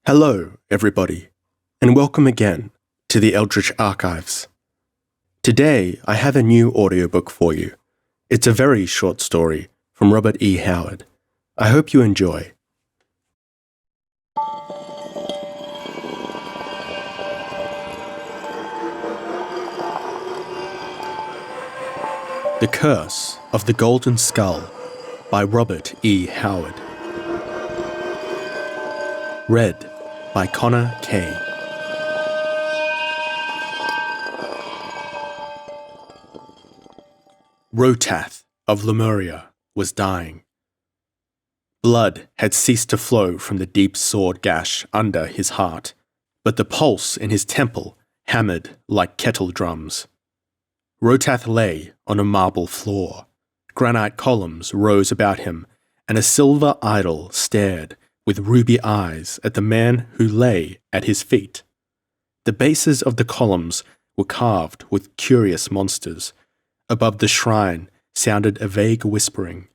Hello, everybody, and welcome again to the Eldritch Archives. Today, I have a new audiobook for you. It's a very short story from Robert E. Howard. I hope you enjoy. The Curse of the Golden Skull by Robert E. Howard. Read by Connor Kay. Rotath of Lemuria was dying. Blood had ceased to flow from the deep sword gash under his heart, but the pulse in his temple hammered like kettle drums. Rotath lay on a marble floor. Granite columns rose about him, and a silver idol stared with ruby eyes at the man who lay at his feet. The bases of the columns were carved with curious monsters. Above the shrine sounded a vague whispering.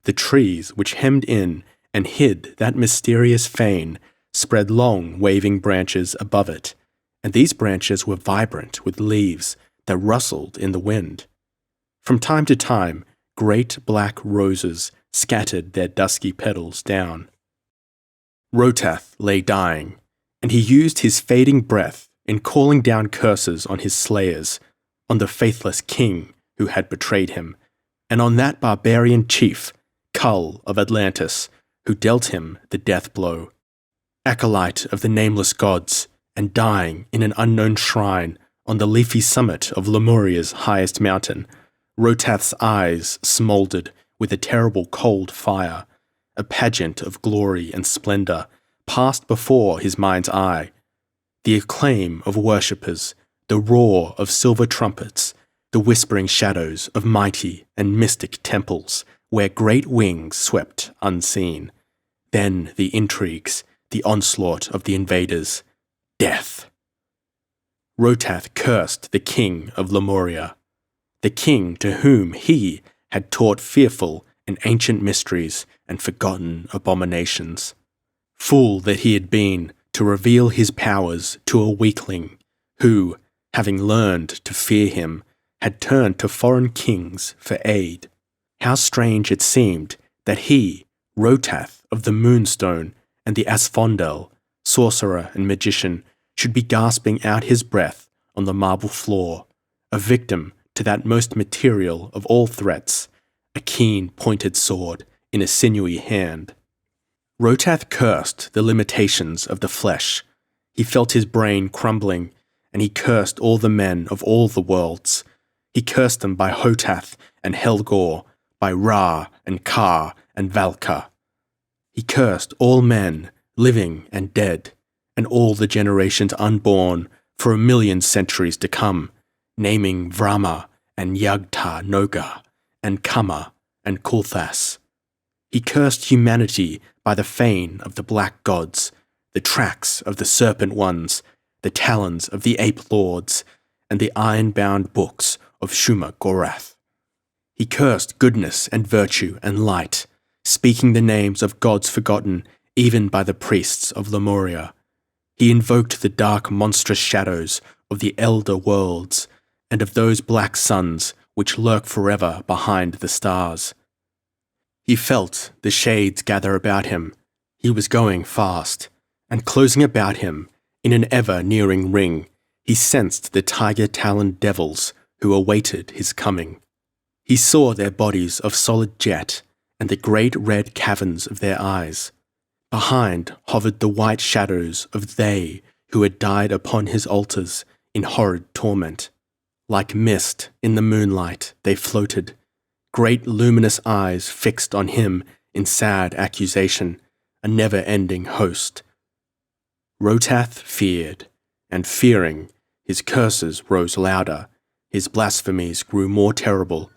The trees which hemmed in and hid that mysterious fane spread long waving branches above it, and these branches were vibrant with leaves that rustled in the wind. From time to time, great black roses scattered their dusky petals down. Rotath lay dying, and he used his fading breath in calling down curses on his slayers, on the faithless king who had betrayed him, and on that barbarian chief, Kull of Atlantis, who dealt him the death blow. Acolyte of the nameless gods, and dying in an unknown shrine on the leafy summit of Lemuria's highest mountain, Rotath's eyes smouldered with a terrible cold fire. A pageant of glory and splendor passed before his mind's eye. The acclaim of worshippers, the roar of silver trumpets, the whispering shadows of mighty and mystic temples where great wings swept unseen. Then the intrigues, the onslaught of the invaders. Death. Rotath cursed the king of Lemuria, the king to whom he had taught fearful and ancient mysteries and forgotten abominations. Fool that he had been to reveal his powers to a weakling who, having learned to fear him, had turned to foreign kings for aid. How strange it seemed that he, Rotath of the Moonstone and the Asphodel, sorcerer and magician, should be gasping out his breath on the marble floor, a victim to that most material of all threats, a keen pointed sword in a sinewy hand. Rotath cursed the limitations of the flesh. He felt his brain crumbling, and he cursed all the men of all the worlds. He cursed them by Hotath and Helgor, by Ra and Ka and Valka. He cursed all men, living and dead, and all the generations unborn for 1,000,000 centuries to come, naming Vrama and Yagta Noga and Kama and Kulthas. He cursed humanity by the fane of the black gods, the tracks of the serpent ones, the talons of the ape lords, and the iron-bound books of Shuma Gorath. He cursed goodness and virtue and light, speaking the names of gods forgotten even by the priests of Lemuria. He invoked the dark monstrous shadows of the elder worlds and of those black suns which lurk forever behind the stars. He felt the shades gather about him. He was going fast, and closing about him in an ever-nearing ring, he sensed the tiger-taloned devils who awaited his coming. He saw their bodies of solid jet and the great red caverns of their eyes. Behind hovered the white shadows of they who had died upon his altars in horrid torment. Like mist in the moonlight they floated, great luminous eyes fixed on him in sad accusation, a never-ending host. Rotath feared, and fearing, his curses rose louder, his blasphemies grew more terrible.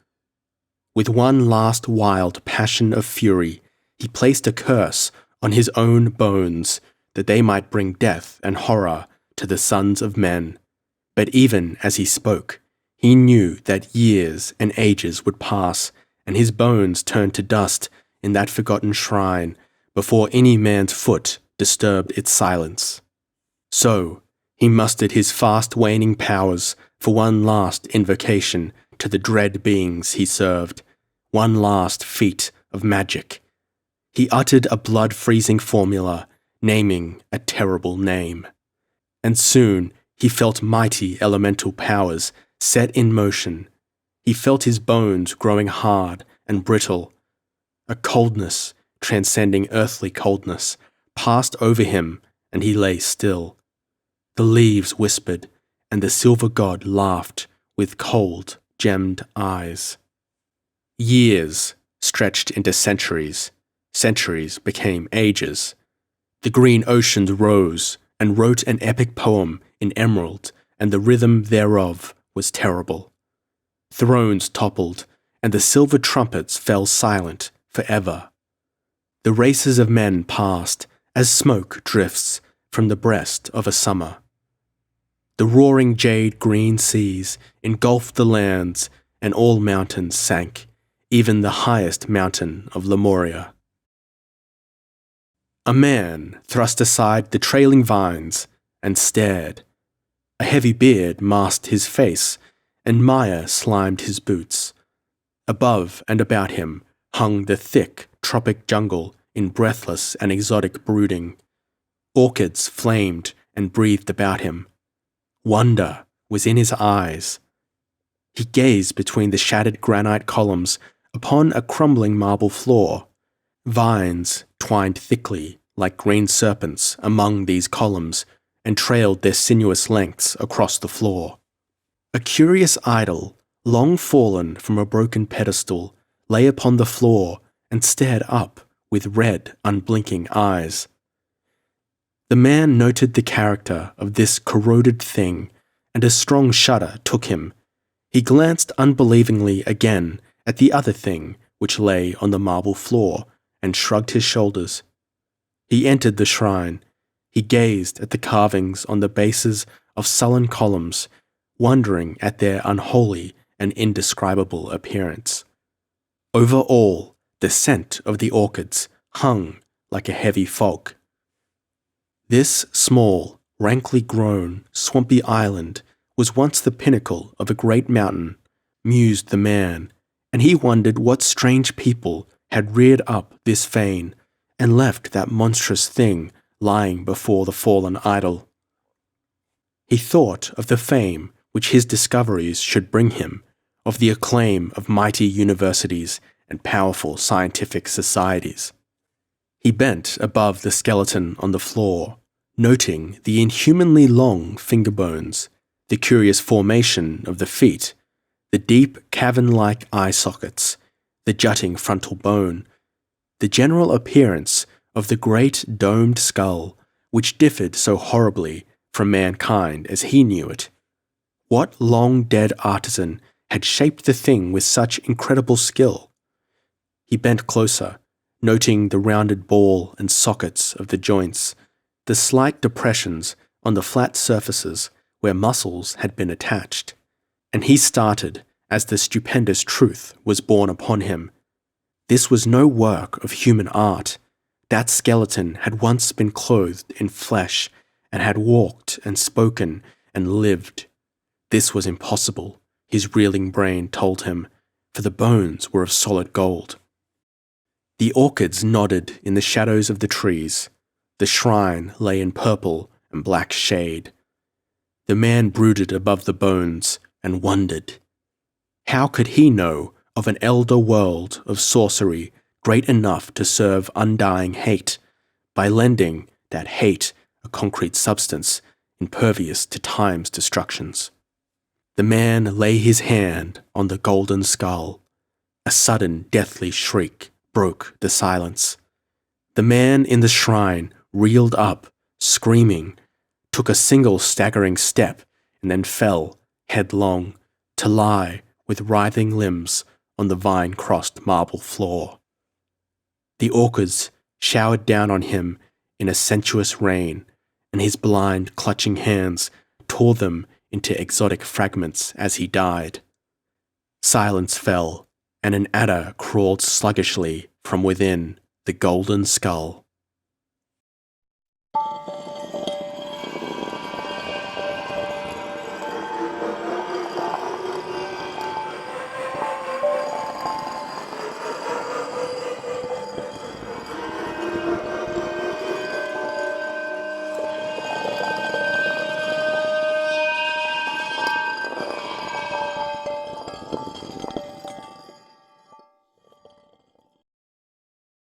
With one last wild passion of fury, he placed a curse on his own bones, that they might bring death and horror to the sons of men. But even as he spoke, he knew that years and ages would pass, and his bones turn to dust in that forgotten shrine before any man's foot disturbed its silence. So, he mustered his fast-waning powers for one last invocation to the dread beings he served, one last feat of magic. He uttered a blood-freezing formula, naming a terrible name. And soon he felt mighty elemental powers set in motion. He felt his bones growing hard and brittle. A coldness, transcending earthly coldness, passed over him, and he lay still. The leaves whispered, and the silver god laughed with cold, gemmed eyes. Years stretched into centuries. Centuries became ages. The green oceans rose and wrote an epic poem in emerald, and the rhythm thereof was terrible. Thrones toppled, and the silver trumpets fell silent forever. The races of men passed as smoke drifts from the breast of a summer. The roaring jade-green seas engulfed the lands, and all mountains sank, even the highest mountain of Lemuria. A man thrust aside the trailing vines and stared. A heavy beard masked his face, and mire slimed his boots. Above and about him hung the thick tropic jungle in breathless and exotic brooding. Orchids flamed and breathed about him. Wonder was in his eyes. He gazed between the shattered granite columns upon a crumbling marble floor. Vines twined thickly like green serpents among these columns and trailed their sinuous lengths across the floor. A curious idol, long fallen from a broken pedestal, lay upon the floor and stared up with red, unblinking eyes. The man noted the character of this corroded thing, and a strong shudder took him. He glanced unbelievingly again at the other thing which lay on the marble floor and shrugged his shoulders. He entered the shrine. He gazed at the carvings on the bases of sullen columns, wondering at their unholy and indescribable appearance. Over all, the scent of the orchids hung like a heavy fog. This small, rankly grown, swampy island was once the pinnacle of a great mountain, mused the man, and he wondered what strange people had reared up this fane and left that monstrous thing lying before the fallen idol. He thought of the fame which his discoveries should bring him, of the acclaim of mighty universities and powerful scientific societies. He bent above the skeleton on the floor, noting the inhumanly long finger bones, the curious formation of the feet, the deep cavern-like eye sockets, the jutting frontal bone, the general appearance of the great domed skull, which differed so horribly from mankind as he knew it. What long-dead artisan had shaped the thing with such incredible skill? He bent closer, noting the rounded ball and sockets of the joints, the slight depressions on the flat surfaces where muscles had been attached, and he started as the stupendous truth was borne upon him. This was no work of human art. That skeleton had once been clothed in flesh and had walked and spoken and lived. This was impossible, his reeling brain told him, for the bones were of solid gold. The orchids nodded in the shadows of the trees. The shrine lay in purple and black shade. The man brooded above the bones and wondered. How could he know of an elder world of sorcery great enough to serve undying hate, by lending that hate a concrete substance impervious to time's destructions? The man lay his hand on the golden skull. A sudden deathly shriek broke the silence. The man in the shrine reeled up, screaming, took a single staggering step, and then fell, headlong, to lie with writhing limbs on the vine-crossed marble floor. The orchids showered down on him in a sensuous rain, and his blind, clutching hands tore them into exotic fragments as he died. Silence fell, and an adder crawled sluggishly from within the golden skull.